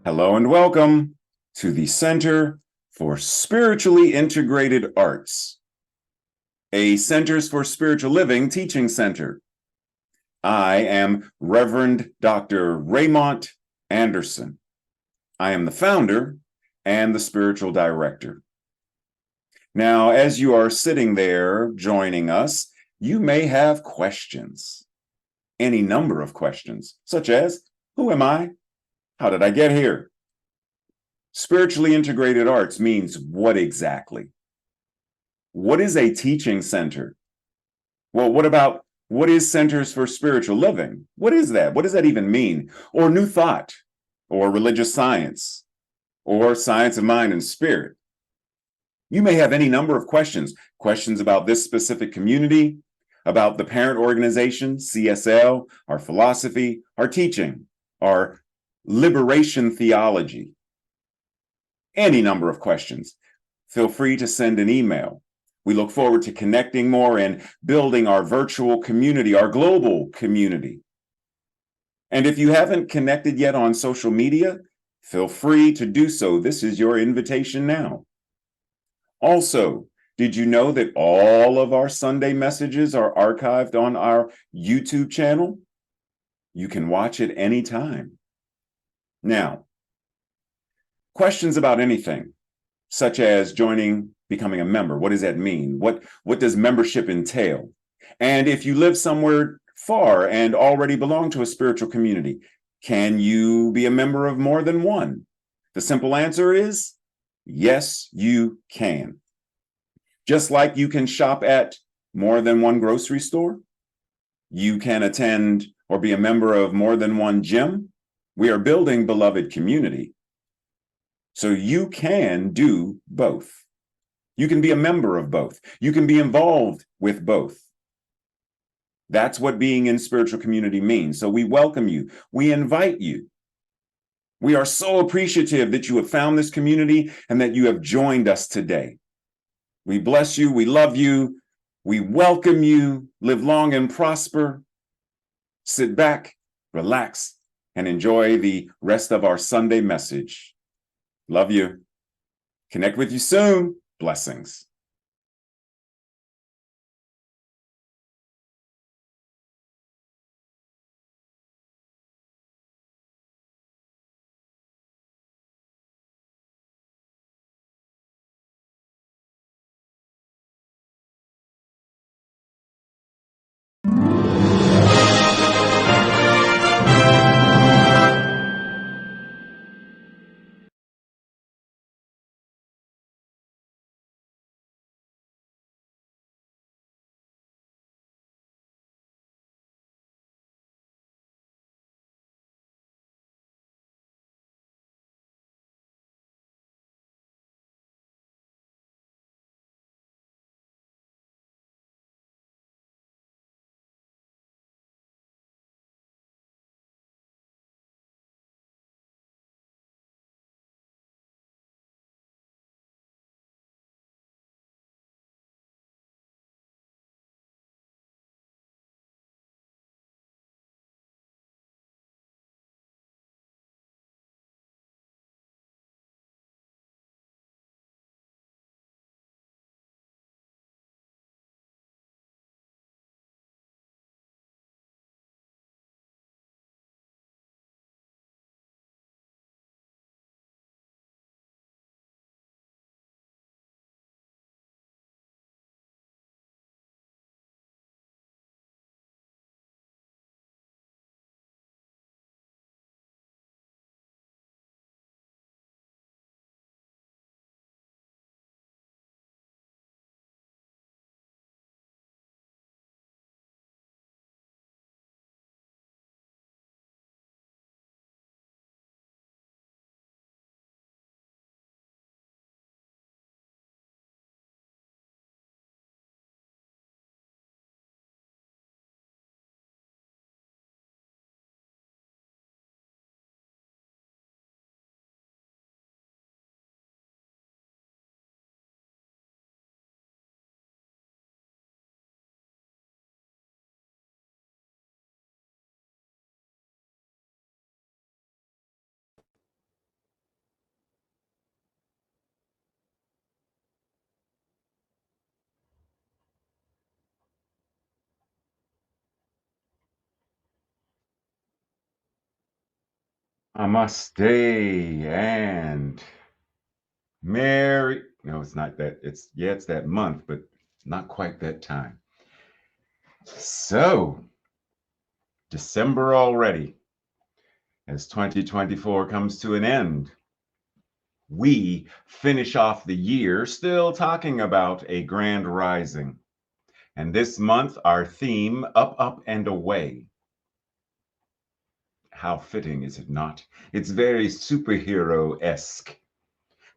Hello and welcome to the Center for Spiritually Integrated Arts, a Centers for Spiritual Living teaching center. I am Reverend Dr. Raymont Anderson. I am the founder and the spiritual director. Now, as you are sitting there joining us, you may have questions, any number of questions, such as, who am I? How did I get here? Spiritually integrated arts means what exactly? What is a teaching center? Well, what is Centers for Spiritual Living? What is that? What does that even mean? Or New Thought, or religious science, or science of mind and spirit? You may have any number of questions about this specific community, about the parent organization, CSL, our philosophy, our teaching, our liberation theology. Any number of questions. Feel free to send an email. We look forward to connecting more and building our virtual community, our global community. And if you haven't connected yet on social media, feel free to do so. This is your invitation now. Also, did you know that all of our Sunday messages are archived on our YouTube channel? You can watch it anytime. Now, questions about anything, such as becoming a member. What does that mean? What does membership entail? And if you live somewhere far and already belong to a spiritual community, can you be a member of more than one? The simple answer is yes, you can. Just like you can shop at more than one grocery store, you can attend or be a member of more than one gym. We are building beloved community. So you can do both. You can be a member of both. You can be involved with both. That's what being in spiritual community means. So we welcome you. We invite you. We are so appreciative that you have found this community and that you have joined us today. We bless you. We love you. We welcome you. Live long and prosper. Sit back, relax, and enjoy the rest of our Sunday message. Love you. Connect with you soon. Blessings. Namaste and Merry. No, it's not that. It's that month, but not quite that time. So, December already, as 2024 comes to an end. We finish off the year still talking about a grand rising. And this month, our theme, Up, Up, and Away. How fitting, is it not? It's very superhero-esque.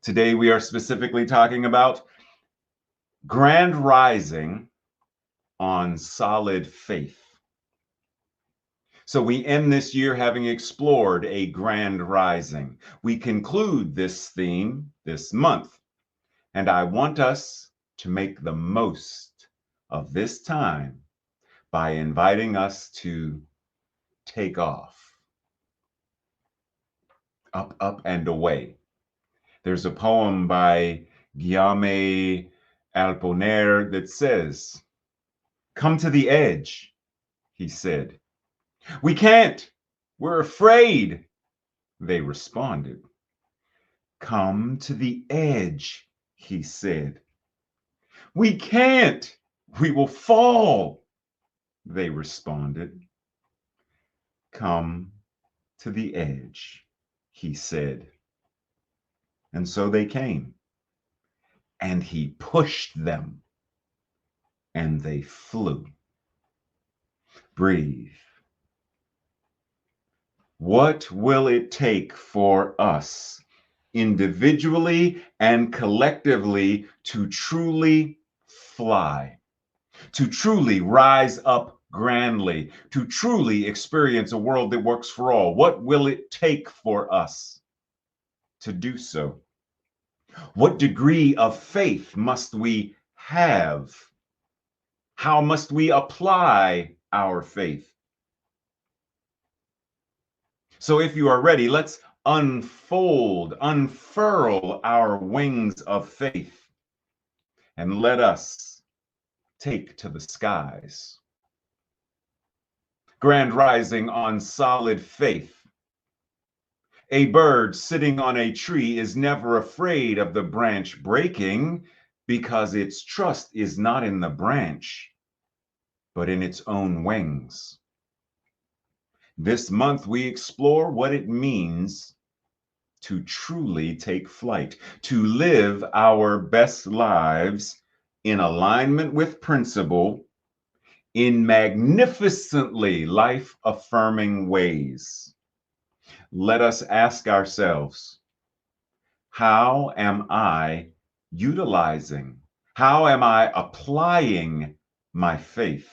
Today, we are specifically talking about grand rising on solid faith. So we end this year having explored a grand rising. We conclude this theme this month, and I want us to make the most of this time by inviting us to take off. Up, up, and away. There's a poem by Guillaume Apollinaire that says, "Come to the edge," he said. "We can't. We're afraid," they responded. "Come to the edge," he said. "We can't. We will fall," they responded. "Come to the edge," he said. And so they came, and he pushed them, and they flew. Breathe. What will it take for us, individually and collectively, to truly fly, to truly rise up grandly, to truly experience a world that works for all? What will it take for us to do so? What degree of faith must we have? How must we apply our faith? So if you are ready, let's unfold, unfurl our wings of faith, and let us take to the skies. Grand rising on solid faith. A bird sitting on a tree is never afraid of the branch breaking, because its trust is not in the branch, but in its own wings. This month, we explore what it means to truly take flight, to live our best lives in alignment with principle, in magnificently life-affirming ways. Let us ask ourselves, how am I utilizing, how am I applying my faith?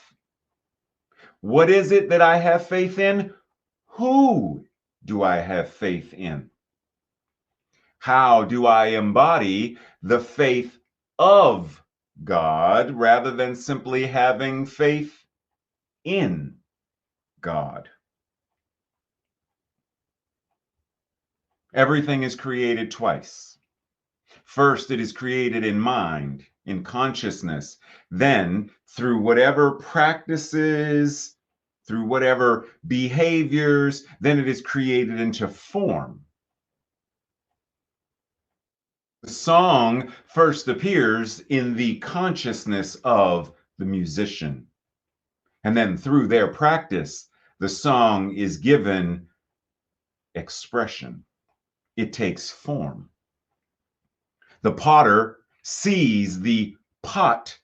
What is it that I have faith in? Who do I have faith in? How do I embody the faith of God rather than simply having faith in God? Everything is created twice. First, it is created in mind, in consciousness. Then, through whatever practices, through whatever behaviors, then it is created into form. The song first appears in the consciousness of the musician. And then through their practice, the song is given expression. It takes form. The potter sees the pot,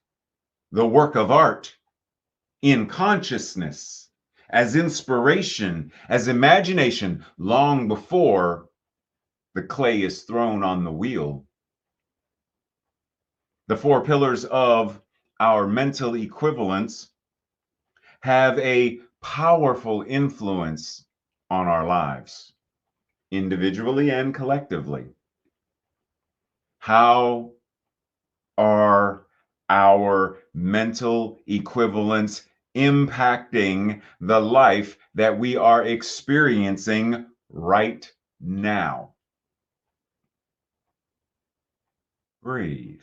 the work of art, in consciousness, as inspiration, as imagination, long before the clay is thrown on the wheel. The four pillars of our mental equivalence have a powerful influence on our lives, individually and collectively. How are our mental equivalents impacting the life that we are experiencing right now? Breathe.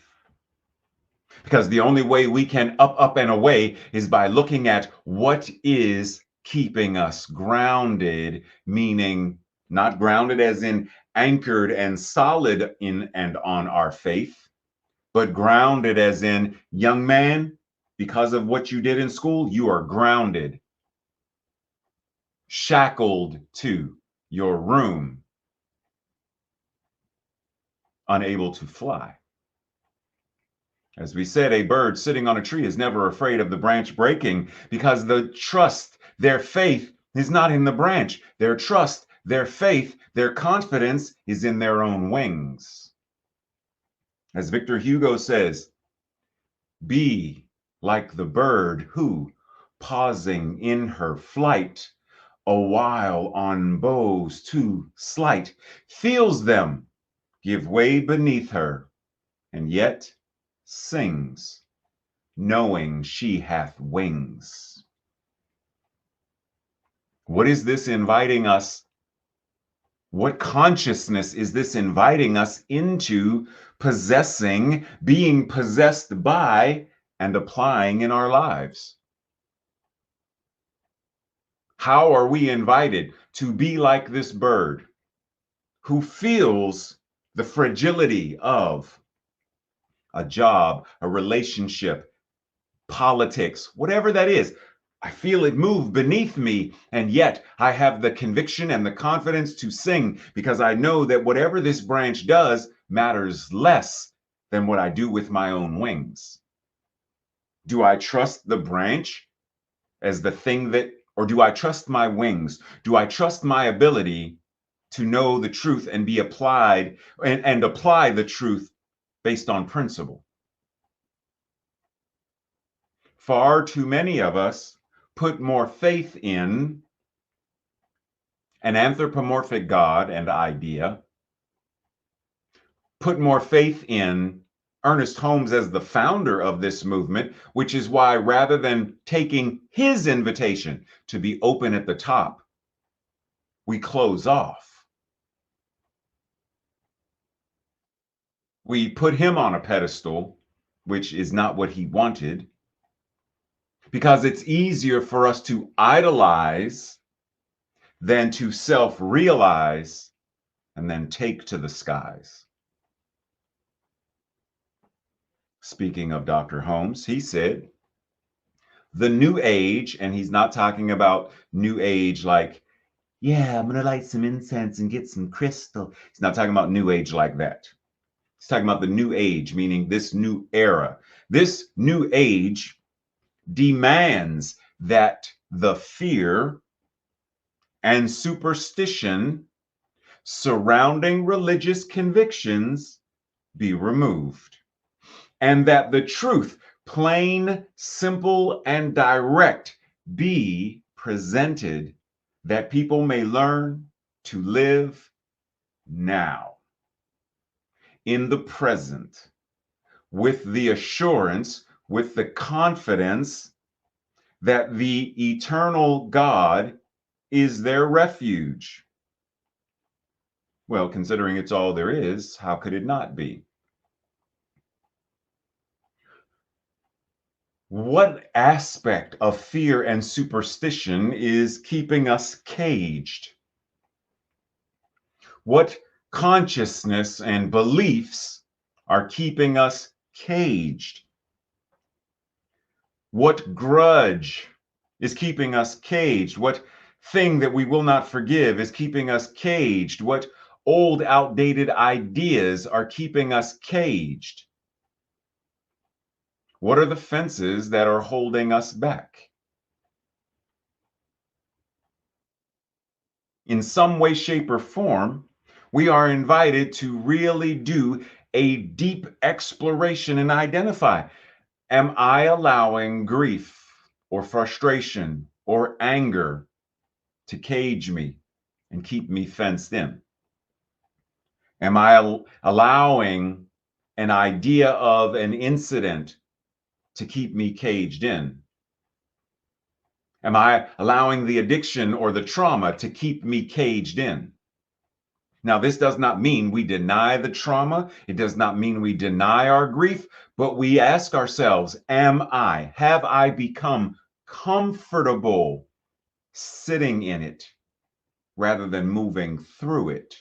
Because the only way we can up, up, and away is by looking at what is keeping us grounded, meaning not grounded as in anchored and solid in and on our faith, but grounded as in, young man, because of what you did in school, you are grounded, shackled to your room, unable to fly. As we said, a bird sitting on a tree is never afraid of the branch breaking because the trust, their faith is not in the branch. Their trust, their faith, their confidence is in their own wings. As Victor Hugo says, be like the bird who, pausing in her flight, a while on boughs too slight, feels them give way beneath her, and yet sings, knowing she hath wings. What is this inviting us? What consciousness is this inviting us into possessing, being possessed by, and applying in our lives? How are we invited to be like this bird who feels the fragility of a job, a relationship, politics, whatever that is? I feel it move beneath me, and yet I have the conviction and the confidence to sing because I know that whatever this branch does matters less than what I do with my own wings. Do I trust the branch as the thing that, or do I trust my wings? Do I trust my ability to know the truth and be applied and apply the truth based on principle? Far too many of us put more faith in an anthropomorphic God and idea, put more faith in Ernest Holmes as the founder of this movement, which is why rather than taking his invitation to be open at the top, we close off. We put him on a pedestal, which is not what he wanted, because it's easier for us to idolize than to self-realize and then take to the skies. Speaking of Dr. Holmes, he said, the new age, and he's not talking about new age like, yeah, I'm going to light some incense and get some crystal. He's not talking about new age like that. He's talking about the new age, meaning this new era. This new age demands that the fear and superstition surrounding religious convictions be removed, and that the truth, plain, simple, and direct, be presented, that people may learn to live now, in the present, with the assurance, with the confidence that the eternal God is their refuge. Well, considering it's all there is, how could it not be? What aspect of fear and superstition is keeping us caged? What consciousness and beliefs are keeping us caged? What grudge is keeping us caged? What thing that we will not forgive is keeping us caged? What old, outdated ideas are keeping us caged? What are the fences that are holding us back? In some way, shape, or form, we are invited to really do a deep exploration and identify, am I allowing grief or frustration or anger to cage me and keep me fenced in? Am I allowing an idea of an incident to keep me caged in? Am I allowing the addiction or the trauma to keep me caged in? Now, this does not mean we deny the trauma. It does not mean we deny our grief, but we ask ourselves, have I become comfortable sitting in it rather than moving through it?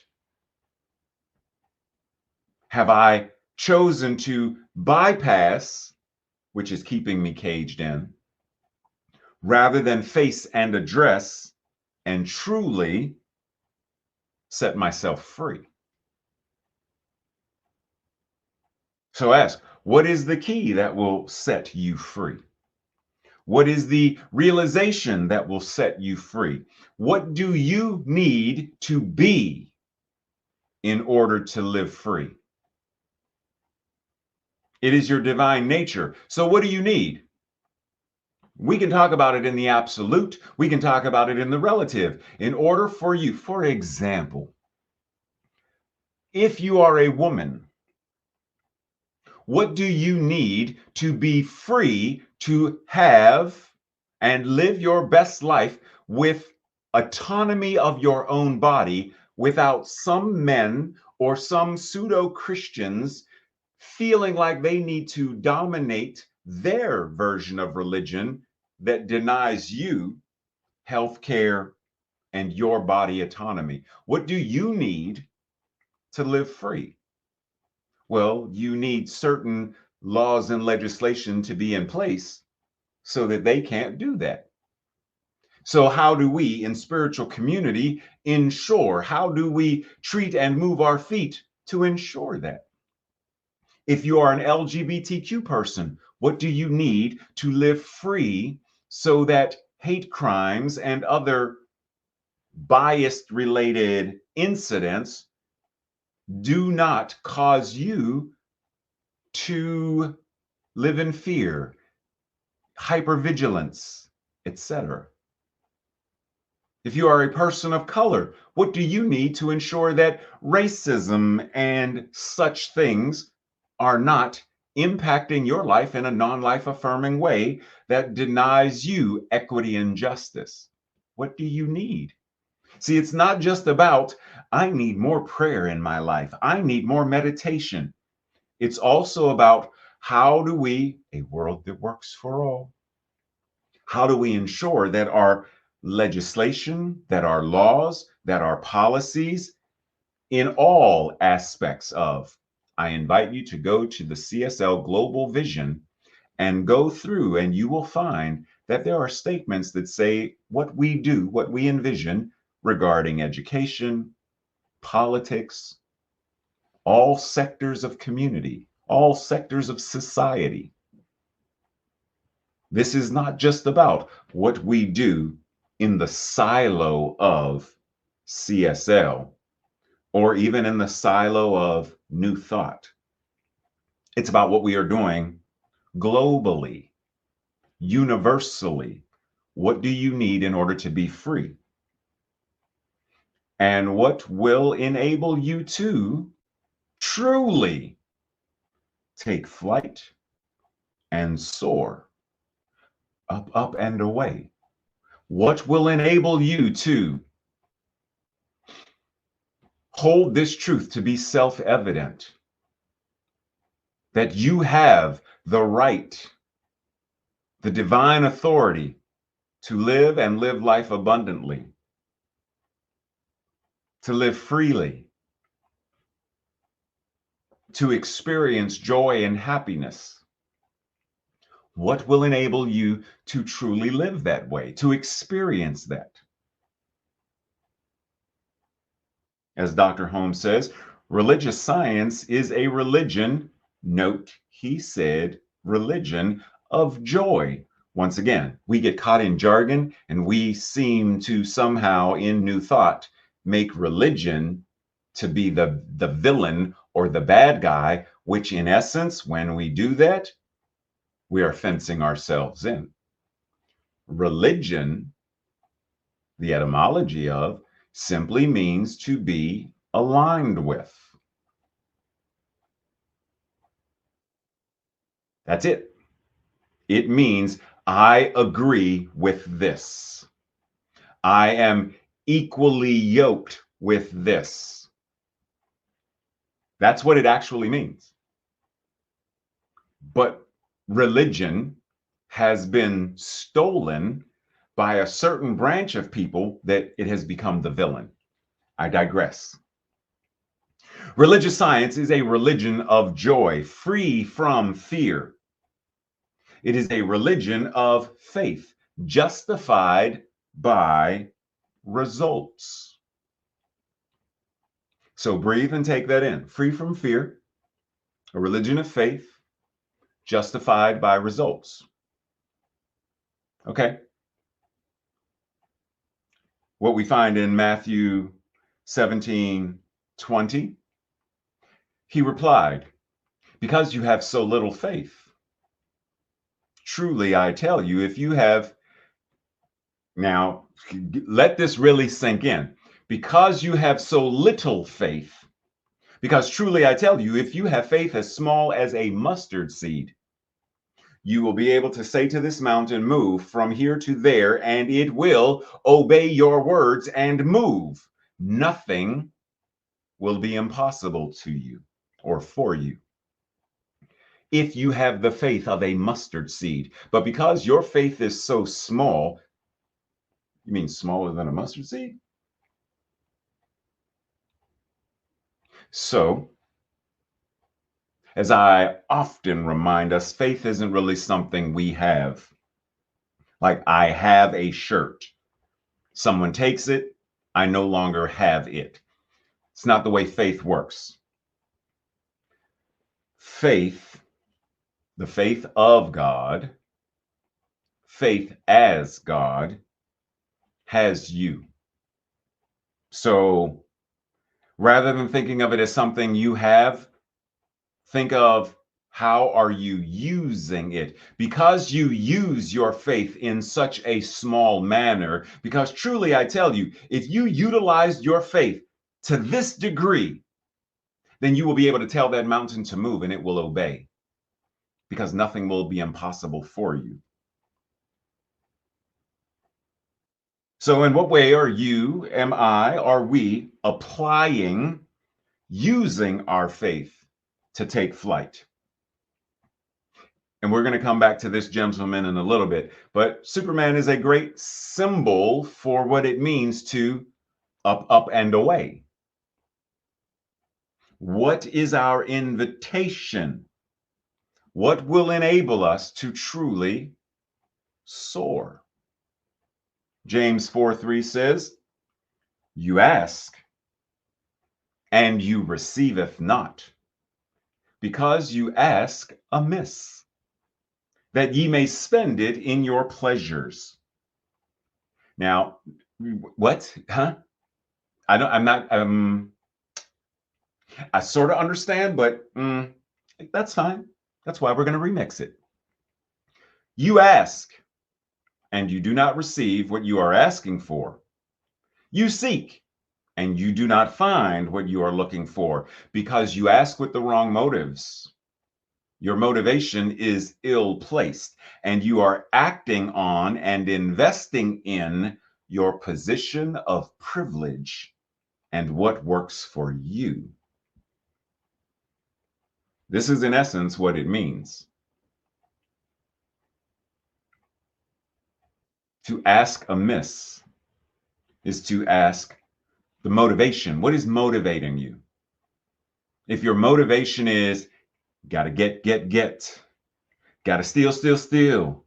Have I chosen to bypass, which is keeping me caged in, rather than face and address and truly set myself free? So ask, what is the key that will set you free? What is the realization that will set you free? What do you need to be in order to live free? It is your divine nature. So what do you need? We can talk about it in the absolute. We can talk about it in the relative. In order for you, for example, if you are a woman, what do you need to be free to have and live your best life with autonomy of your own body without some men or some pseudo-Christians feeling like they need to dominate their version of religion that denies you health care and your body autonomy? What do you need to live free? Well, you need certain laws and legislation to be in place so that they can't do that. So how do we in spiritual community ensure? How do we treat and move our feet to ensure that? If you are an LGBTQ person, what do you need to live free so that hate crimes and other biased related incidents do not cause you to live in fear, hypervigilance, etc.? If you are a person of color, what do you need to ensure that racism and such things are not impacting your life in a non-life affirming way that denies you equity and justice? What do you need? See, it's not just about, I need more prayer in my life. I need more meditation. It's also about how do we, a world that works for all, how do we ensure that our legislation, that our laws, that our policies in all aspects of, I invite you to go to the CSL Global Vision and go through, and you will find that there are statements that say what we do, what we envision regarding education, politics, all sectors of community, all sectors of society. This is not just about what we do in the silo of CSL or even in the silo of New Thought. It's about what we are doing globally, universally. What do you need in order to be free? And what will enable you to truly take flight and soar up, up and away? What will enable you to hold this truth to be self-evident, that you have the right, the divine authority to live and live life abundantly, to live freely, to experience joy and happiness? What will enable you to truly live that way, to experience that? As Dr. Holmes says, religious science is a religion, note he said, religion of joy. Once again, we get caught in jargon and we seem to somehow in New Thought make religion to be the villain or the bad guy, which in essence, when we do that, we are fencing ourselves in. Religion, the etymology of, simply means to be aligned with. That's it. It means I agree with this. I am equally yoked with this. That's what it actually means. But religion has been stolen by a certain branch of people that it has become the villain. I digress. Religious science is a religion of joy, free from fear. It is a religion of faith, justified by results. So breathe and take that in. Free from fear, a religion of faith, justified by results. Okay. What we find in Matthew 17:20, he replied, because you have so little faith. Truly, I tell you, if you have, now let this really sink in. Because you have so little faith, because truly, I tell you, if you have faith as small as a mustard seed, you will be able to say to this mountain, move from here to there, and it will obey your words and move. Nothing will be impossible to you or for you if you have the faith of a mustard seed. But because your faith is so small, you mean smaller than a mustard seed? So, as I often remind us, faith isn't really something we have. Like, I have a shirt. Someone takes it, I no longer have it. It's not the way faith works. Faith, the faith of God, faith as God, has you. So rather than thinking of it as something you have, think of how are you using it? Because you use your faith in such a small manner, because truly I tell you, if you utilize your faith to this degree, then you will be able to tell that mountain to move and it will obey, because nothing will be impossible for you. So in what way are you, am I, are we applying, using our faith to take flight? And we're going to come back to this gentleman in a little bit, but Superman is a great symbol for what it means to up, and away. What is our invitation? What will enable us to truly soar? James 4:3 says, you ask, and you receiveth not, because you ask amiss, that ye may spend it in your pleasures. Now, what? Huh? I'm not, I sort of understand, but that's fine. That's why we're going to remix it. You ask, and you do not receive what you are asking for. You seek, and you do not find what you are looking for, because you ask with the wrong motives. Your motivation is ill-placed, and you are acting on and investing in your position of privilege and what works for you. This is in essence what it means. To ask amiss is to ask the motivation. What is motivating you? If your motivation is gotta get, gotta steal,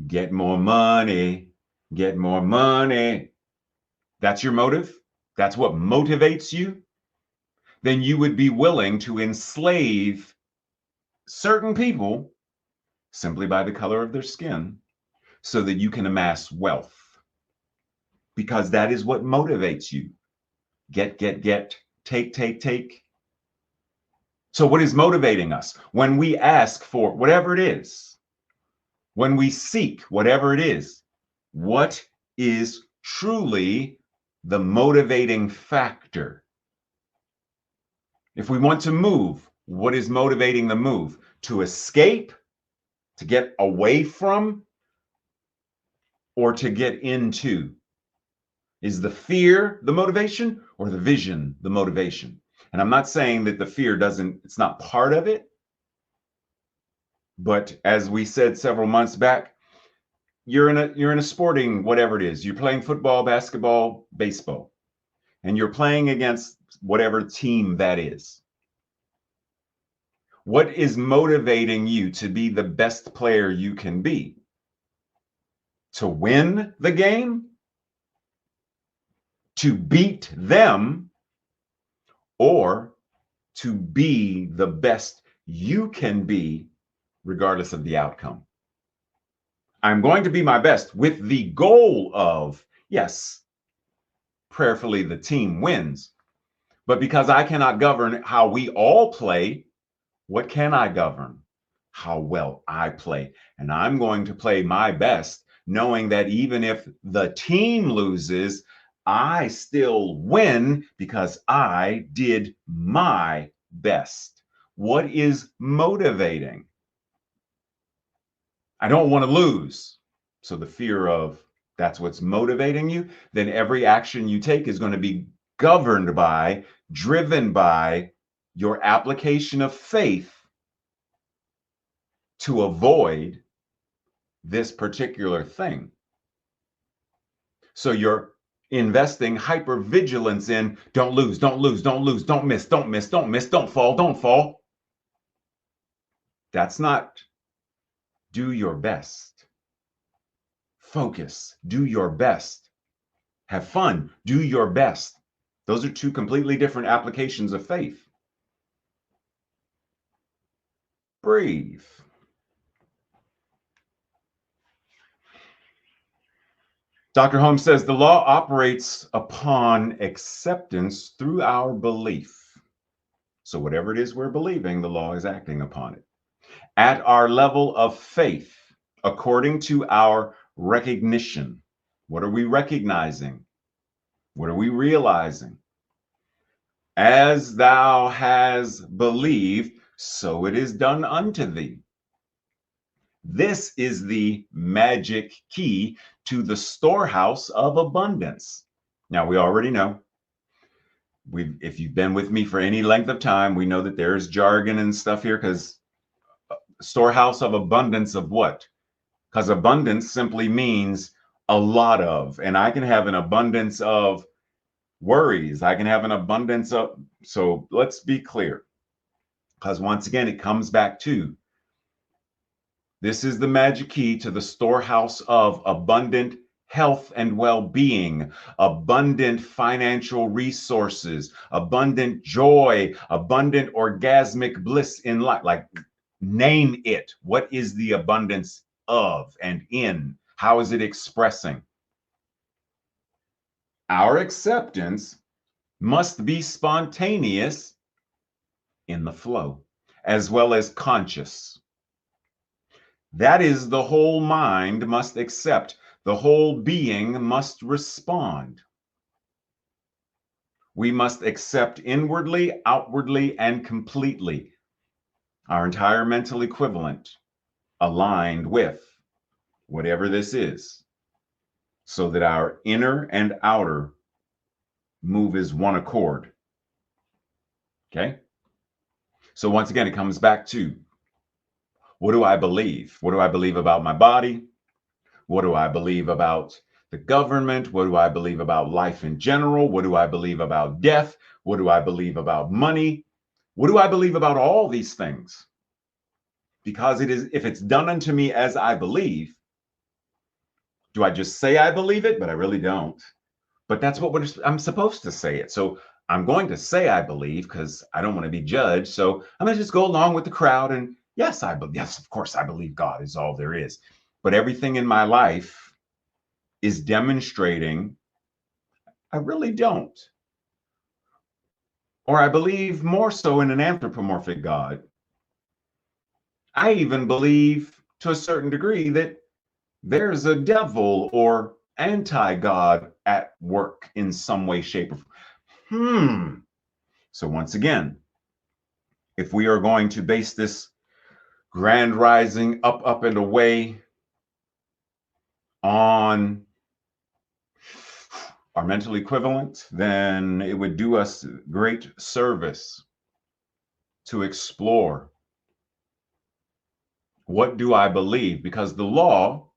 get more money, that's your motive? That's what motivates you? Then you would be willing to enslave certain people simply by the color of their skin so that you can amass wealth. Because that is what motivates you. Get, take. So what is motivating us? When we ask for whatever it is, when we seek whatever it is, what is truly the motivating factor? If we want to move, what is motivating the move? To escape, to get away from, or to get into? Is the fear the motivation or the vision the motivation? And I'm not saying that the fear it's not part of it. But as we said several months back, you're in a sporting, whatever it is, you're playing football, basketball, baseball, and you're playing against whatever team that is. What is motivating you to be the best player you can be? To win the game? To beat them? Or to be the best you can be, regardless of the outcome? I'm going to be my best with the goal of, yes, prayerfully the team wins. But because I cannot govern how we all play, what can I govern? How well I play. And I'm going to play my best, knowing that even if the team loses, I still win because I did my best. What is motivating? I don't want to lose. So the fear of that's what's motivating you, then every action you take is going to be governed by, driven by your application of faith to avoid this particular thing. So you're investing hypervigilance in don't lose, don't lose, don't lose, don't miss, don't miss, don't miss, don't fall, don't fall. That's not do your best. Focus, do your best. Have fun, do your best. Those are two completely different applications of faith. Breathe. Dr. Holmes says the law operates upon acceptance through our belief. So whatever it is we're believing, the law is acting upon it. At our level of faith, according to our recognition. What are we recognizing? What are we realizing? As thou hast believed, so it is done unto thee. This is the magic key to the storehouse of abundance. Now, we already know, if you've been with me for any length of time, we know that there's jargon and stuff here because storehouse of abundance of what? Because abundance simply means a lot of, and I can have an abundance of worries. I can have an abundance of, so let's be clear. Because once again, it comes back to this is the magic key to the storehouse of abundant health and well-being, abundant financial resources, abundant joy, abundant orgasmic bliss in life. Like, name it. What is the abundance of and in? How is it expressing? Our acceptance must be spontaneous in the flow, as well as conscious. That is, the whole mind must accept, the whole being must respond. We must accept inwardly, outwardly, and completely, our entire mental equivalent, aligned with whatever this is, so that our inner and outer move as one accord. Okay? So once again, it comes back to, what do I believe? What do I believe about my body? What do I believe about the government? What do I believe about life in general? What do I believe about death? What do I believe about money? What do I believe about all these things? Because it is, if it's done unto me as I believe, do I just say I believe it? But I really don't. But that's what I'm supposed to say it. So I'm going to say I believe because I don't want to be judged. So I'm going to just go along with the crowd and yes, yes, of course, I believe God is all there is. But everything in my life is demonstrating I really don't. Or I believe more so in an anthropomorphic God. I even believe to a certain degree that there's a devil or anti-God at work in some way, shape, or form. So once again, if we are going to base this grand rising up, up, and away on our mental equivalent, then it would do us great service to explore what do I believe? Because the law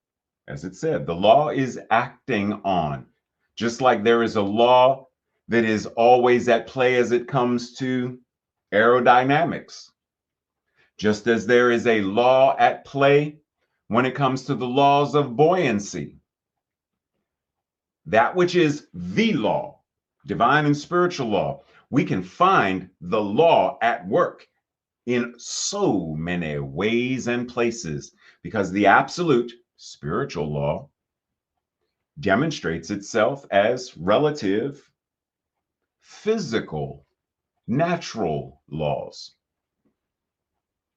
As it said, the law is acting on. Just like there is a law that is always at play as it comes to aerodynamics. Just as there is a law at play when it comes to the laws of buoyancy. That which is the law, divine and spiritual law, we can find the law at work in so many ways and places because the absolute spiritual law demonstrates itself as relative, physical, natural laws.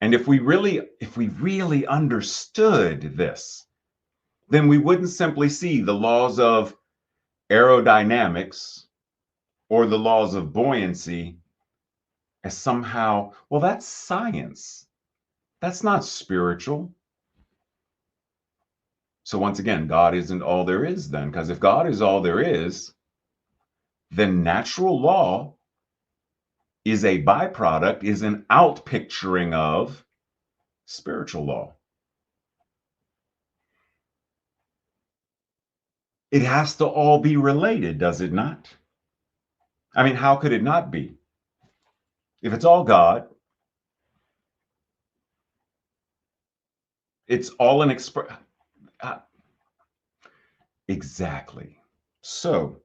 And if we really understood this, then we wouldn't simply see the laws of aerodynamics or the laws of buoyancy as somehow, well, that's science. That's not spiritual. So once again, God isn't all there is then, because if God is all there is, then natural law is a byproduct, is an outpicturing of spiritual law. It has to all be related, does it not? I mean, how could it not be? If it's all God, it's all an exactly. So,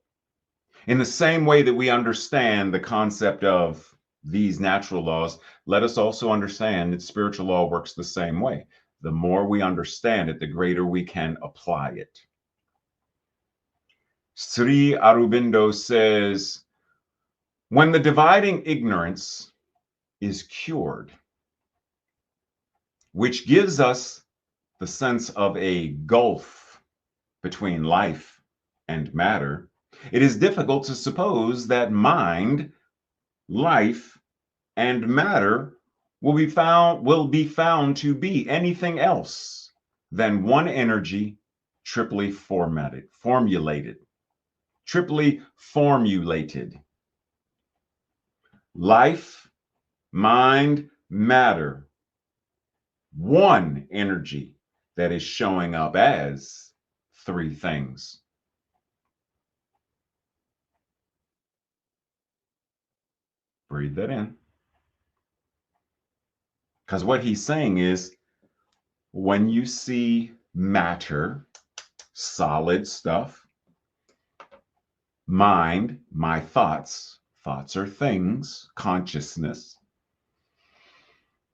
in the same way that we understand the concept of these natural laws, let us also understand that spiritual law works the same way. The more we understand it, the greater we can apply it. Sri Aurobindo says, when the dividing ignorance is cured, which gives us the sense of a gulf between life and matter, it is difficult to suppose that mind, life, and matter will be found to be anything else than one energy triply formulated. Life, mind, matter. One energy that is showing up as three things. Breathe that in. Because what he's saying is, when you see matter, solid stuff, mind, my thoughts are things, consciousness,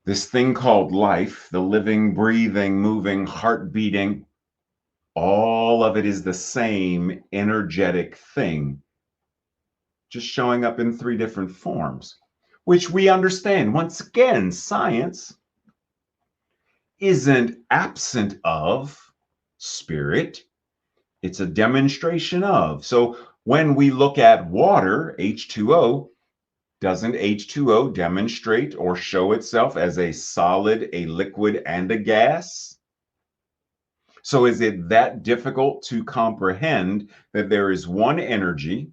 this thing called life, the living, breathing, moving, heart beating, all of it is the same energetic thing, just showing up in three different forms, which we understand. Once again, science isn't absent of spirit, it's a demonstration of. So when we look at water, H2O, doesn't H2O demonstrate or show itself as a solid, a liquid, and a gas? So is it that difficult to comprehend that there is one energy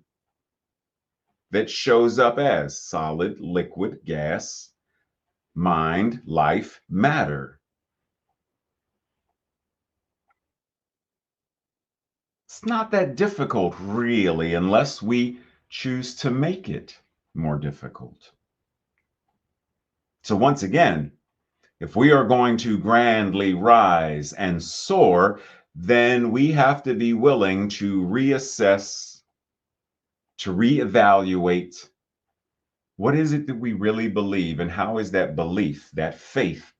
that shows up as solid, liquid, gas, mind, life, matter? It's not that difficult, really, unless we choose to make it more difficult. So once again, if we are going to grandly rise and soar, then we have to be willing to reassess, to reevaluate what is it that we really believe, and how is that belief, that faith,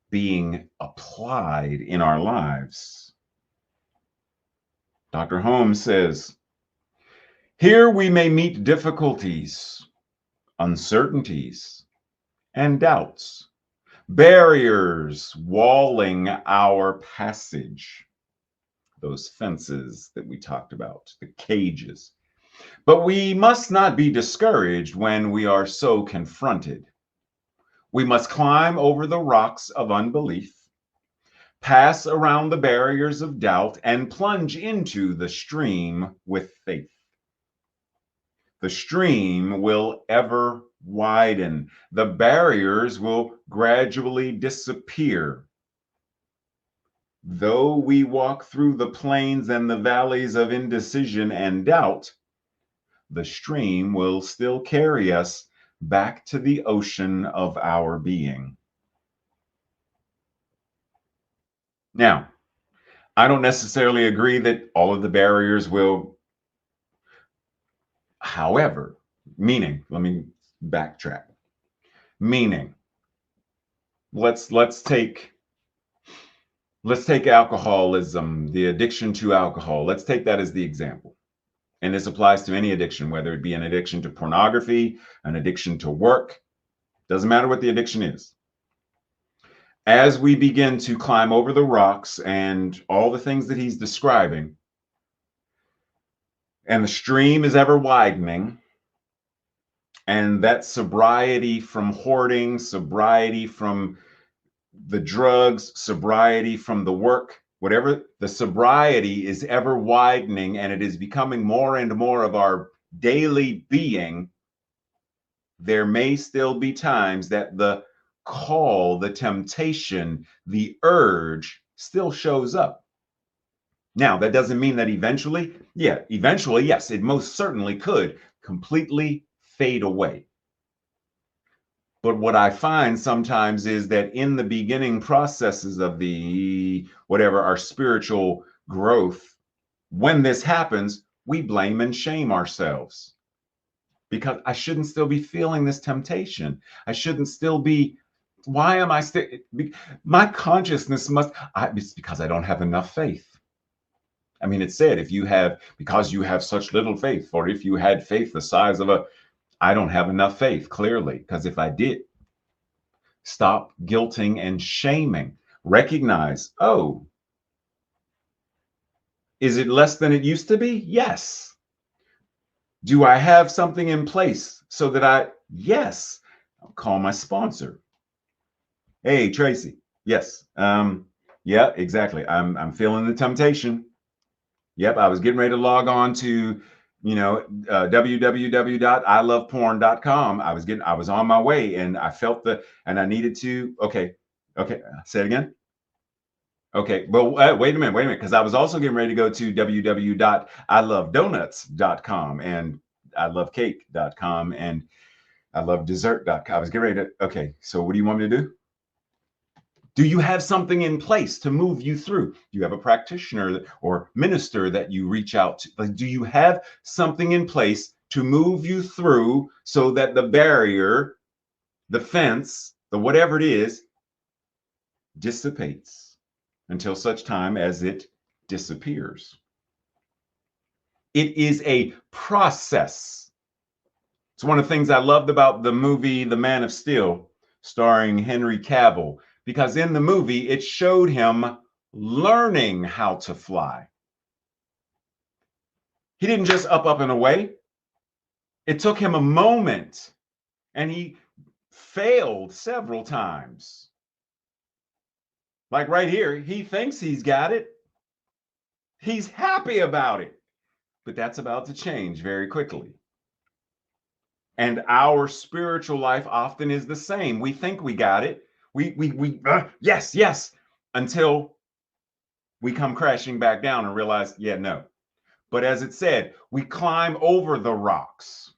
being applied in our lives. Dr. Holmes says, here we may meet difficulties, uncertainties, and doubts, barriers walling our passage, those fences that we talked about, the cages. But we must not be discouraged when we are so confronted. We must climb over the rocks of unbelief, pass around the barriers of doubt, and plunge into the stream with faith. The stream will ever widen. The barriers will gradually disappear. Though we walk through the plains and the valleys of indecision and doubt, the stream will still carry us back to the ocean of our being. Now, I don't necessarily agree that all of the barriers will, however, meaning, let me backtrack. Meaning, let's take alcoholism, the addiction to alcohol. Let's take that as the example. And this applies to any addiction, whether it be an addiction to pornography, an addiction to work, doesn't matter what the addiction is. As we begin to climb over the rocks and all the things that he's describing, and the stream is ever widening, and that sobriety from hoarding, sobriety from the drugs, sobriety from the work, whatever, the sobriety is ever widening and it is becoming more and more of our daily being. There may still be times that the call, the temptation, the urge still shows up. Now, that doesn't mean that eventually, yes, it most certainly could completely fade away. But what I find sometimes is that in the beginning processes of the whatever our spiritual growth, when this happens, we blame and shame ourselves because I shouldn't still be feeling this temptation. I shouldn't still be. Why am I still? My consciousness it's because I don't have enough faith. I mean, it said, because you have such little faith, or if you had faith the size of I don't have enough faith, clearly, because if I did, stop guilting and shaming. Recognize, oh, is it less than it used to be? Yes. Do I have something in place so that yes, I'll call my sponsor. Hey, Tracy. Yes. Yeah, exactly. I'm feeling the temptation. Yep. I was getting ready to log on to, www.iloveporn.com. I was on my way and I felt and I needed to, okay. Say it again. Okay, well, wait a minute, because I was also getting ready to go to www.ilovedonuts.com and ilovecake.com and ilovedessert.com. I was getting ready to, okay, so what do you want me to do? Do you have something in place to move you through? Do you have a practitioner or minister that you reach out to? Like, do you have something in place to move you through so that the barrier, the fence, the whatever it is, dissipates until such time as it disappears? It is a process. It's one of the things I loved about the movie The Man of Steel, starring Henry Cavill, because in the movie, it showed him learning how to fly. He didn't just up and away. It took him a moment, and he failed several times. Like right here, he thinks he's got it. He's happy about it. But that's about to change very quickly. And our spiritual life often is the same. We think we got it. Yes, until we come crashing back down and realize, yeah, no. But as it said, we climb over the rocks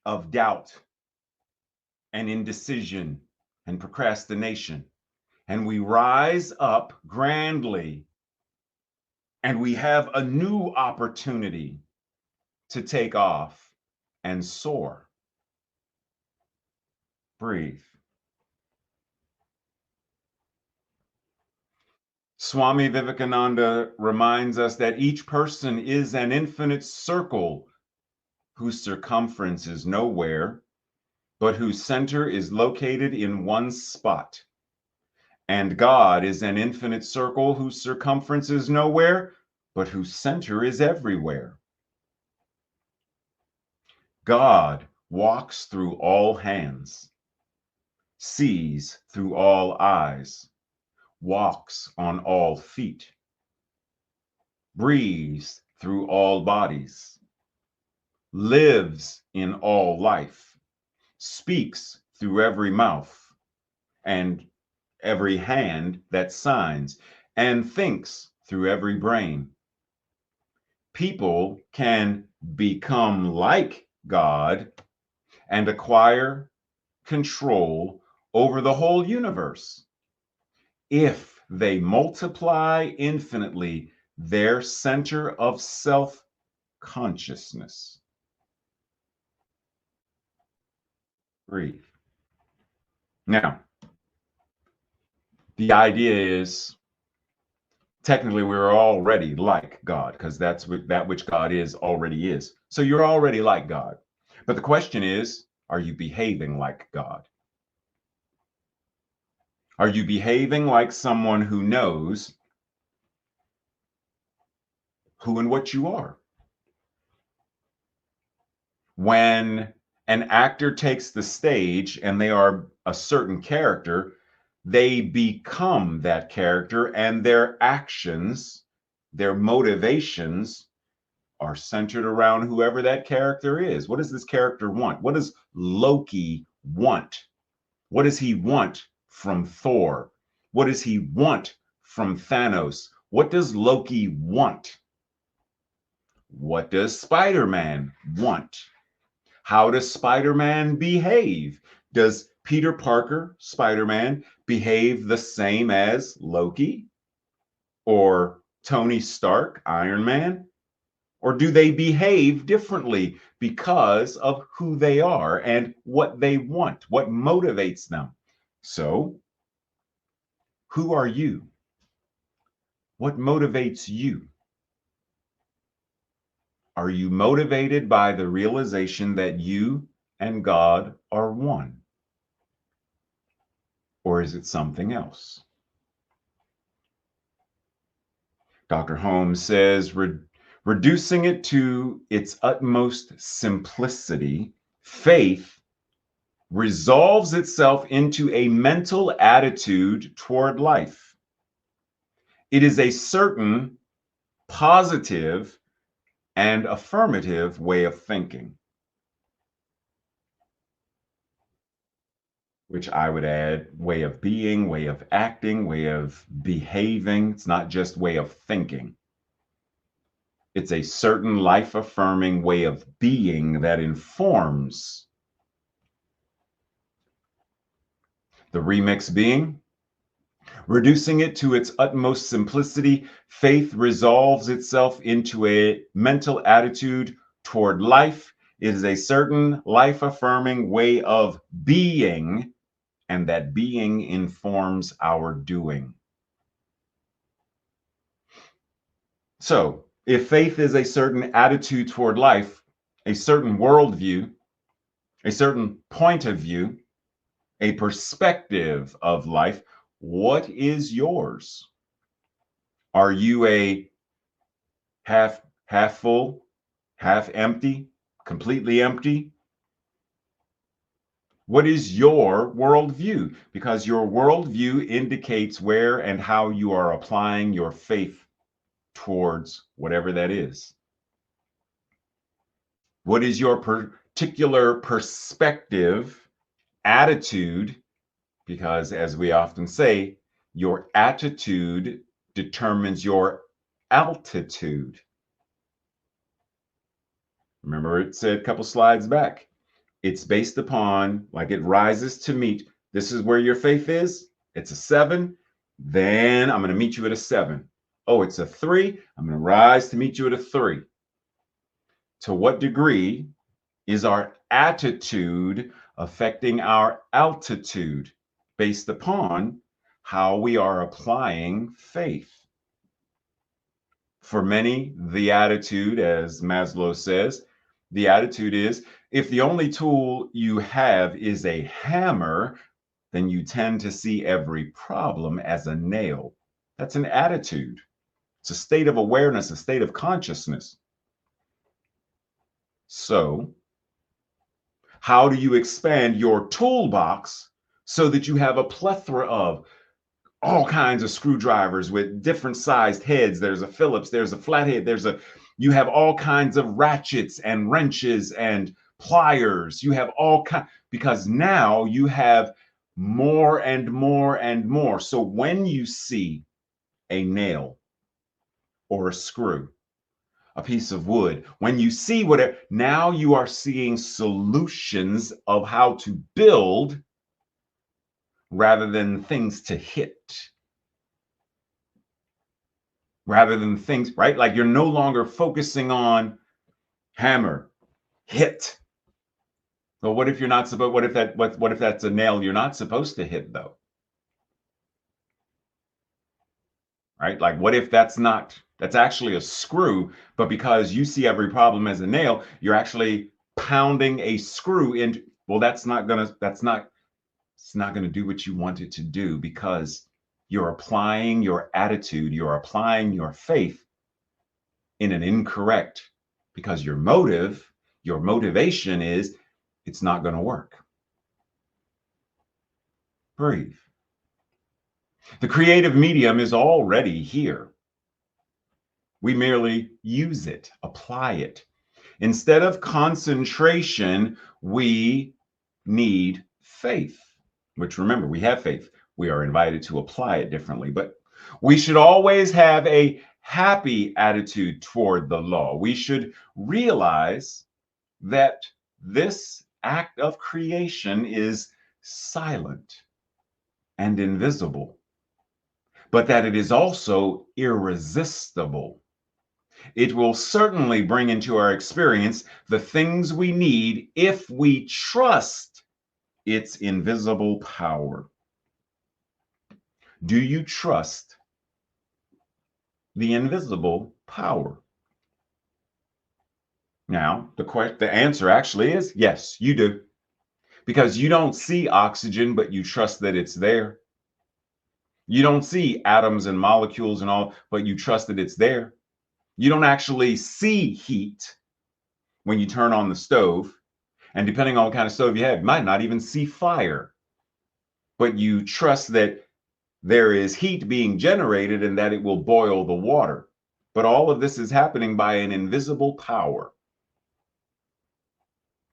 of doubt and indecision and procrastination, and we rise up grandly, and we have a new opportunity to take off and soar. Breathe. Swami Vivekananda reminds us that each person is an infinite circle whose circumference is nowhere, but whose center is located in one spot. And God is an infinite circle whose circumference is nowhere, but whose center is everywhere. God walks through all hands, sees through all eyes, walks on all feet, breathes through all bodies, lives in all life, speaks through every mouth and every hand that signs, and thinks through every brain. People can become like God and acquire control over the whole universe if they multiply infinitely their center of self-consciousness. Breathe. Now, the idea is technically we're already like God because that's what that which God is already is. So you're already like God. But the question is, are you behaving like God? Are you behaving like someone who knows who and what you are? When an actor takes the stage and they are a certain character, they become that character, and their actions, their motivations are centered around whoever that character is. What does this character want? What does Loki want? What does he want from Thor? What does he want from Thanos? What does Loki want? What does Spider-Man want? How does Spider-Man behave? Does Peter Parker, Spider-Man, behave the same as Loki or Tony Stark, Iron Man? Or do they behave differently because of who they are and what they want, what motivates them? So, who are you? What motivates you? Are you motivated by the realization that you and God are one? Or is it something else? Dr. Holmes says, reducing it to its utmost simplicity, faith resolves itself into a mental attitude toward life. It is a certain positive and affirmative way of thinking, which I would add way of being, way of acting, way of behaving. It's not just way of thinking. It's a certain life-affirming way of being that informs. The remix being, reducing it to its utmost simplicity, faith resolves itself into a mental attitude toward life. It is a certain life-affirming way of being, and that being informs our doing. So, if faith is a certain attitude toward life, a certain worldview, a certain point of view, a perspective of life, what is yours? Are you a half full, half empty, completely empty? What is your worldview? Because your worldview indicates where and how you are applying your faith towards whatever that is. What is your particular perspective, attitude? Because as we often say, your attitude determines your altitude. Remember, it said a couple slides back. It's based upon, like it rises to meet. This is where your faith is. It's a 7. Then I'm going to meet you at a 7. Oh, it's a 3. I'm going to rise to meet you at a 3. To what degree is our attitude affecting our altitude based upon how we are applying faith? For many, the attitude, as Maslow says, the attitude is if the only tool you have is a hammer, then you tend to see every problem as a nail. That's an attitude. It's a state of awareness, a state of consciousness. So, how do you expand your toolbox so that you have a plethora of all kinds of screwdrivers with different sized heads? There's a Phillips, there's a flathead, you have all kinds of ratchets and wrenches and pliers. You have all kinds, because now you have more and more and more. So when you see a nail or a screw, a piece of wood. When you see whatever, now you are seeing solutions of how to build rather than things to hit. Rather than things, right? Like you're no longer focusing on hammer, hit. But what if you're not supposed, what if that's a nail you're not supposed to hit though? Right? Like what if that's actually a screw, but because you see every problem as a nail, you're actually pounding a screw into, well, it's not gonna do what you want it to do because you're applying your attitude, you're applying your faith in an incorrect, because your motivation is it's not going to work. Breathe. The creative medium is already here. We merely use it, apply it. Instead of concentration, we need faith, which, remember, we have faith. We are invited to apply it differently, but we should always have a happy attitude toward the law. We should realize that this act of creation is silent and invisible, but that it is also irresistible. It will certainly bring into our experience the things we need if we trust its invisible power. Do you trust the invisible power? Now, the answer actually is yes, you do. Because you don't see oxygen, but you trust that it's there. You don't see atoms and molecules and all, but you trust that it's there. You don't actually see heat when you turn on the stove. And depending on what kind of stove you have, you might not even see fire. But you trust that there is heat being generated and that it will boil the water. But all of this is happening by an invisible power.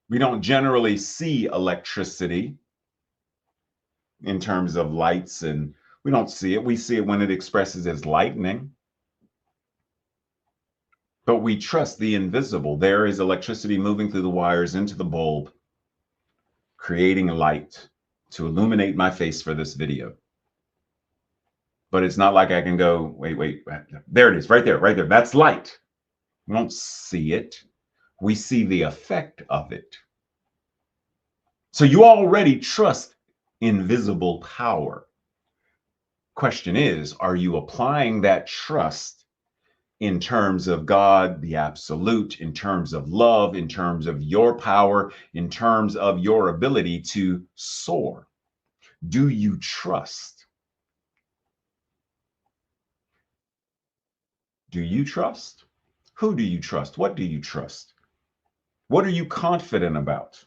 We don't generally see electricity in terms of lights, and we don't see it. We see it when it expresses as lightning. But we trust the invisible. There is electricity moving through the wires into the bulb, creating light to illuminate my face for this video. But it's not like I can go, wait, there it is, right there. That's light. We don't see it. We see the effect of it. So you already trust invisible power. Question is, are you applying that trust in terms of God, the absolute, in terms of love, in terms of your power, in terms of your ability to soar? Do you trust? Do you trust? Who do you trust? What do you trust? What are you confident about?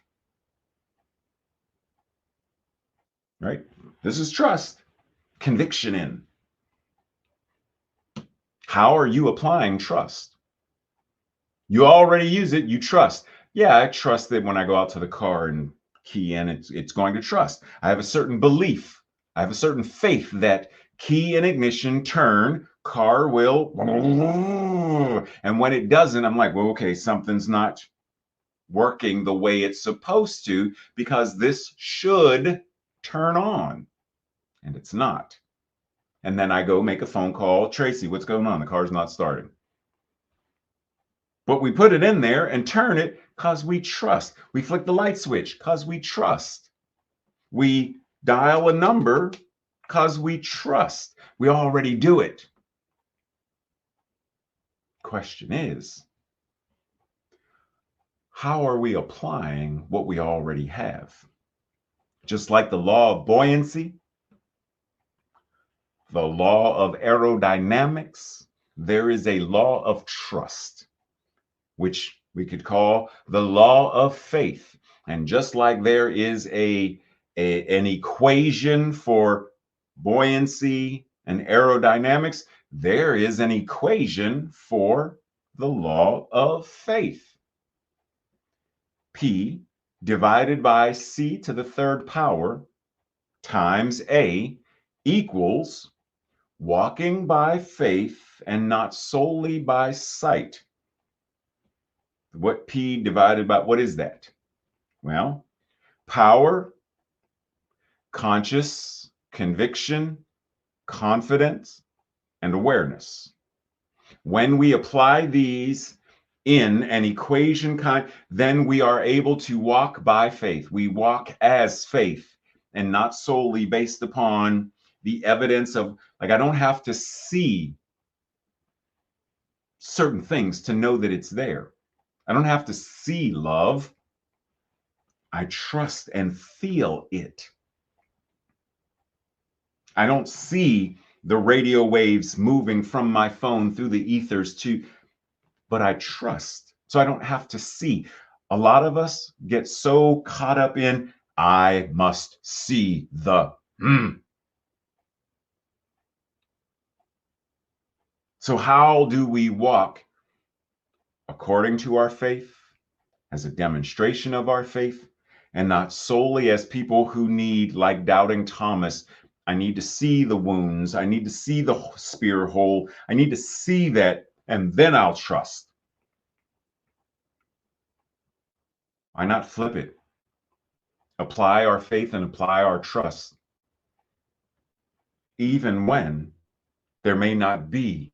Right? This is trust. Conviction in. How are you applying trust? You already use it, you trust. Yeah, I trust that when I go out to the car and key in, it's going to trust. I have a certain belief. I have a certain faith that key in ignition, turn, car will, and when it doesn't, I'm like, well, okay, something's not working the way it's supposed to, because this should turn on, and it's not. And then I go make a phone call. Tracy, what's going on? The car's not starting. But we put it in there and turn it because we trust. We flick the light switch because we trust. We dial a number because we trust. We already do it. Question is, how are we applying what we already have? Just like the law of buoyancy, the law of aerodynamics, there is a law of trust, which we could call the law of faith. And just like there is an equation for buoyancy and aerodynamics, there is an equation for the law of faith. P divided by C to the third power times A equals walking by faith and not solely by sight. What P divided by, what is that? Well, power, conscious, conviction, confidence, and awareness. When we apply these in an equation kind, then we are able to walk by faith. We walk as faith and not solely based upon the evidence of, like, I don't have to see certain things to know that it's there. I don't have to see love. I trust and feel it. I don't see the radio waves moving from my phone through the ethers but I trust. So I don't have to see. A lot of us get so caught up in, I must see the. So how do we walk according to our faith, as a demonstration of our faith, and not solely as people who need, like doubting Thomas, I need to see the wounds, I need to see the spear hole, I need to see that, and then I'll trust. Why not flip it? Apply our faith and apply our trust, even when there may not be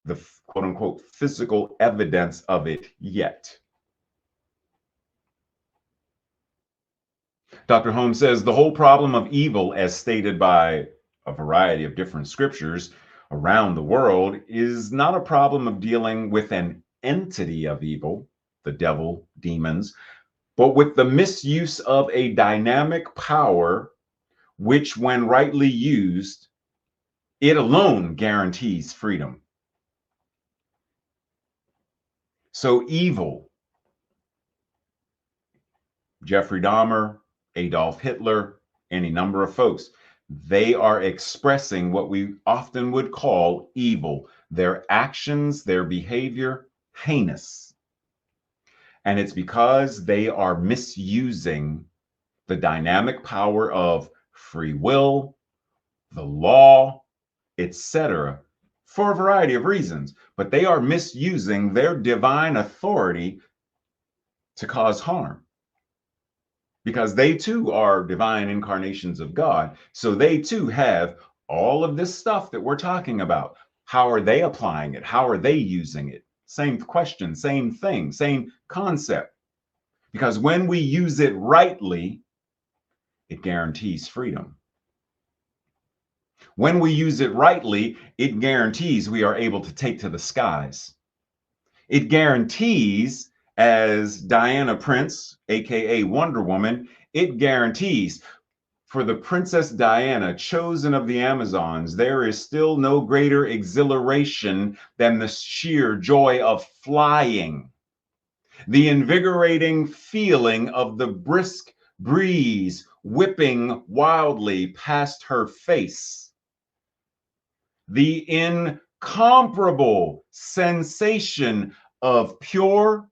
the quote unquote physical evidence of it yet. Dr. Holmes says the whole problem of evil, as stated by a variety of different scriptures around the world, is not a problem of dealing with an entity of evil, the devil, demons, but with the misuse of a dynamic power, which, when rightly used, it alone guarantees freedom. So evil, Jeffrey Dahmer, Adolf Hitler, any number of folks, they are expressing what we often would call evil. Their actions, their behavior, heinous. And it's because they are misusing the dynamic power of free will, the law, etc., for a variety of reasons. But they are misusing their divine authority to cause harm, because they too are divine incarnations of God. So they too have all of this stuff that we're talking about. How are they applying it? How are they using it? Same question, same thing, same concept. Because when we use it rightly, it guarantees freedom. When we use it rightly, it guarantees we are able to take to the skies. It guarantees, as Diana Prince, aka Wonder Woman, it guarantees for the Princess Diana, chosen of the Amazons, there is still no greater exhilaration than the sheer joy of flying. The invigorating feeling of the brisk breeze whipping wildly past her face. The incomparable sensation of pure,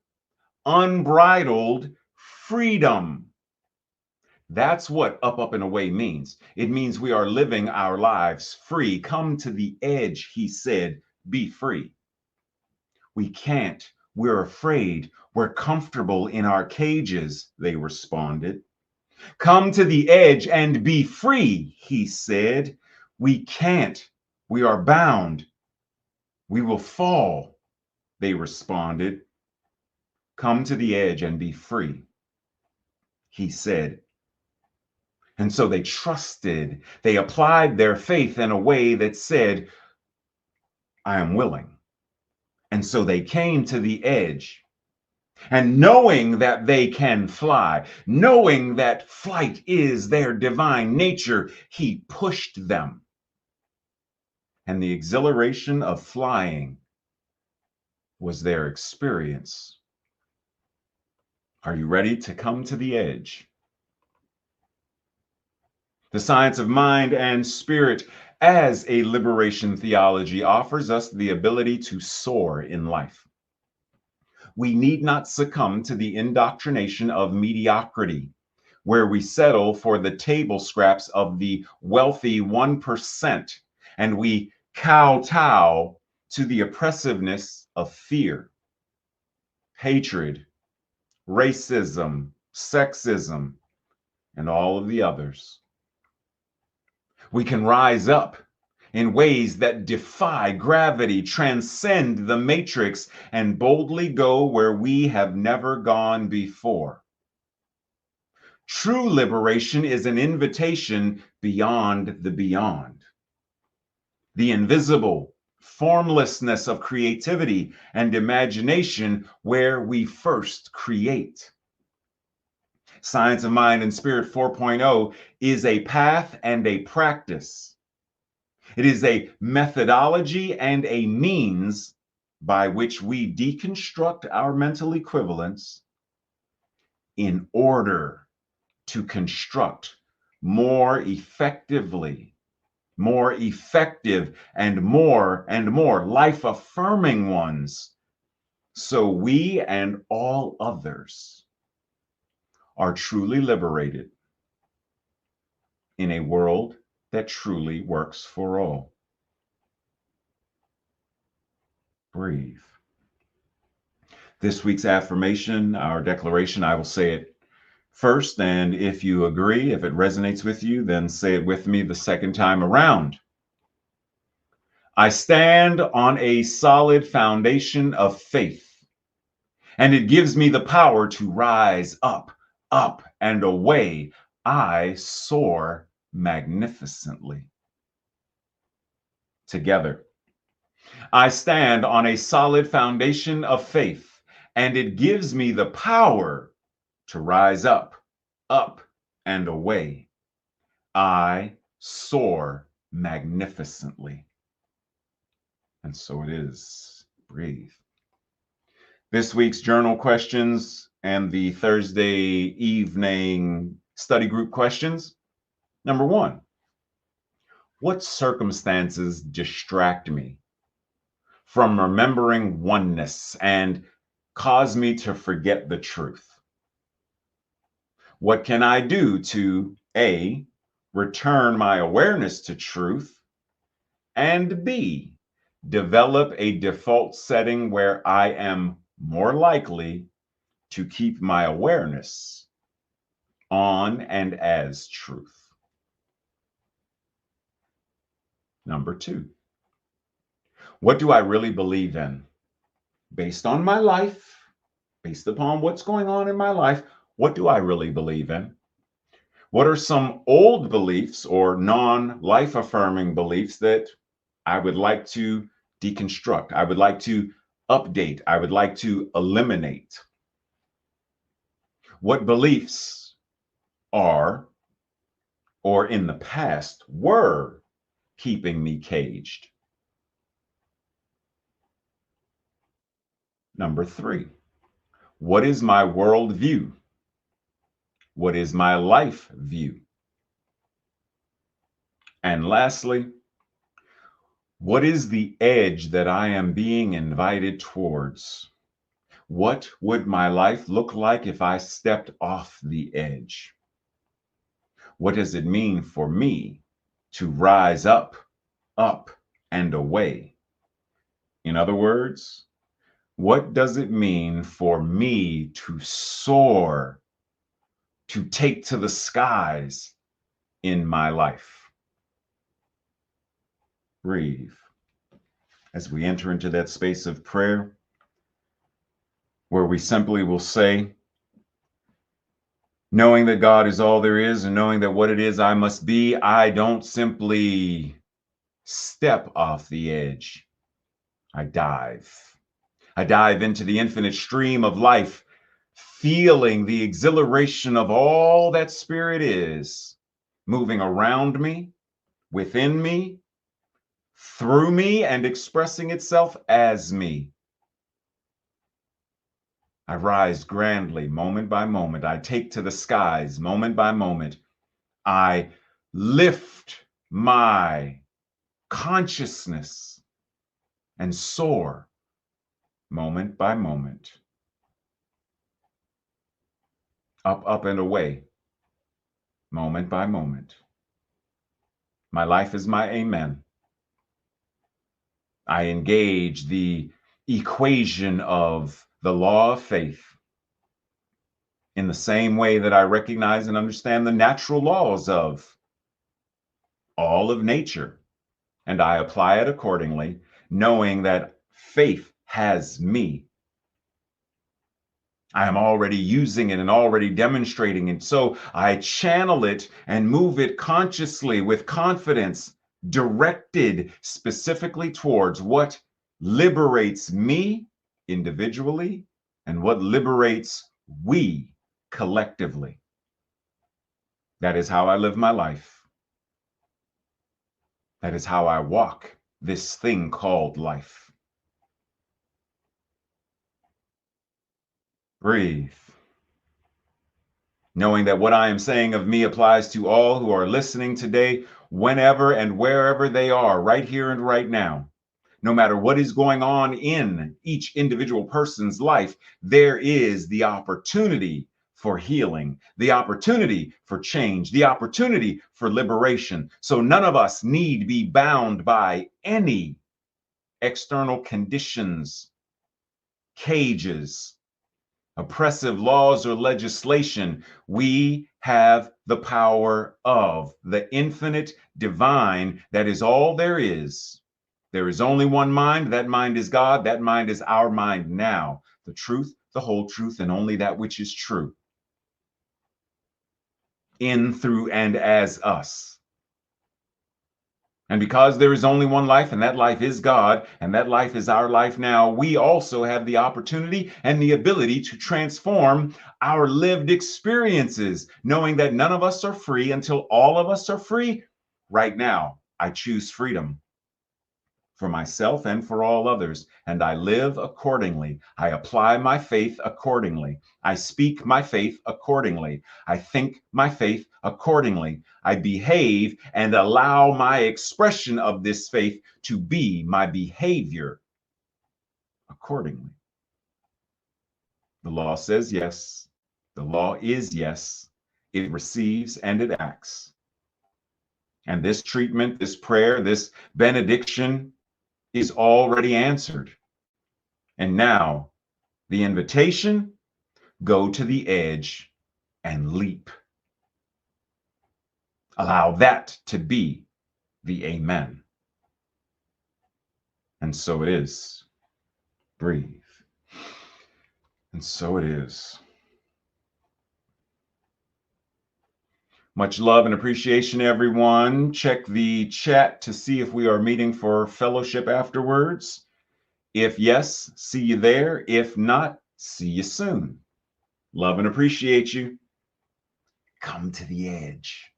unbridled freedom. That's what up and away means. It means we are living our lives free. Come to the edge, he said, be free. We can't. We're afraid. We're comfortable in our cages, they responded. Come to the edge and be free, he said. We can't. We are bound. We will fall, they responded. Come to the edge and be free, he said. And so they trusted. They applied their faith in a way that said, I am willing. And so they came to the edge. And knowing that they can fly, knowing that flight is their divine nature, he pushed them. And the exhilaration of flying was their experience. Are you ready to come to the edge? The science of mind and spirit as a liberation theology offers us the ability to soar in life. We need not succumb to the indoctrination of mediocrity, where we settle for the table scraps of the wealthy 1% and we kowtow to the oppressiveness of fear, hatred, racism, sexism, and all of the others. We can rise up in ways that defy gravity, transcend the matrix, and boldly go where we have never gone before. True liberation is an invitation beyond the beyond. The invisible formlessness of creativity and imagination where we first create. Science of Mind and Spirit 4.0 is a path and a practice. It is a methodology and a means by which we deconstruct our mental equivalents in order to construct more effective and more life-affirming ones, so we and all others are truly liberated in a world that truly works for all. Breathe. This week's affirmation, our declaration, I will say it first, and if you agree, if it resonates with you, then say it with me the second time around. I stand on a solid foundation of faith, and it gives me the power to rise up, up, and away. I soar magnificently. Together. I stand on a solid foundation of faith, and it gives me the power to rise up, up, and away. I soar magnificently. And so it is. Breathe. This week's journal questions and the Thursday evening study group questions. Number 1, what circumstances distract me from remembering oneness and cause me to forget the truth? What can I do to A, return my awareness to truth, and B, develop a default setting where I am more likely to keep my awareness on and as truth? Number 2, what do I really believe in? Based on my life, based upon what's going on in my life, what do I really believe in? What are some old beliefs or non-life affirming beliefs that I would like to deconstruct? I would like to update. I would like to eliminate. What beliefs are, or in the past were, keeping me caged? Number 3, what is my world view? What is my life view? And lastly, what is the edge that I am being invited towards? What would my life look like if I stepped off the edge? What does it mean for me to rise up, up, and away? In other words, what does it mean for me to soar, to take to the skies in my life? Breathe. As we enter into that space of prayer, where we simply will say, knowing that God is all there is and knowing that what it is I must be, I don't simply step off the edge. I dive. I dive into the infinite stream of life, feeling the exhilaration of all that spirit is moving around me, within me, through me, and expressing itself as me. I rise grandly, moment by moment. I take to the skies, moment by moment. I lift my consciousness and soar, moment by moment. Up, up, and away, moment by moment. My life is my amen. I engage the equation of the law of faith in the same way that I recognize and understand the natural laws of all of nature. And I apply it accordingly, knowing that faith has me. I am already using it and already demonstrating it. So I channel it and move it consciously with confidence, directed specifically towards what liberates me individually and what liberates we collectively. That is how I live my life. That is how I walk this thing called life. Breathe. Knowing that what I am saying of me applies to all who are listening today, whenever and wherever they are, right here and right now. No matter what is going on in each individual person's life, there is the opportunity for healing, the opportunity for change, the opportunity for liberation. So none of us need be bound by any external conditions, cages, oppressive laws, or legislation. We have the power of the infinite divine that is all there is. There is only one mind. That mind is God. That mind is our mind now. The truth, the whole truth, and only that which is true. In, through, and as us. And because there is only one life, and that life is God, and that life is our life now, we also have the opportunity and the ability to transform our lived experiences, knowing that none of us are free until all of us are free. Right now, I choose freedom for myself and for all others, and I live accordingly. I apply my faith accordingly. I speak my faith accordingly. I think my faith accordingly. I behave and allow my expression of this faith to be my behavior accordingly. The law says yes. The law is yes. It receives and it acts. And this treatment, this prayer, this benediction is already answered. And now the invitation, go to the edge and leap. Allow that to be the amen. And so it is. Breathe. And so it is. Much love and appreciation, everyone. Check the chat to see if we are meeting for fellowship afterwards. If yes, see you there. If not, see you soon. Love and appreciate you. Come to the edge.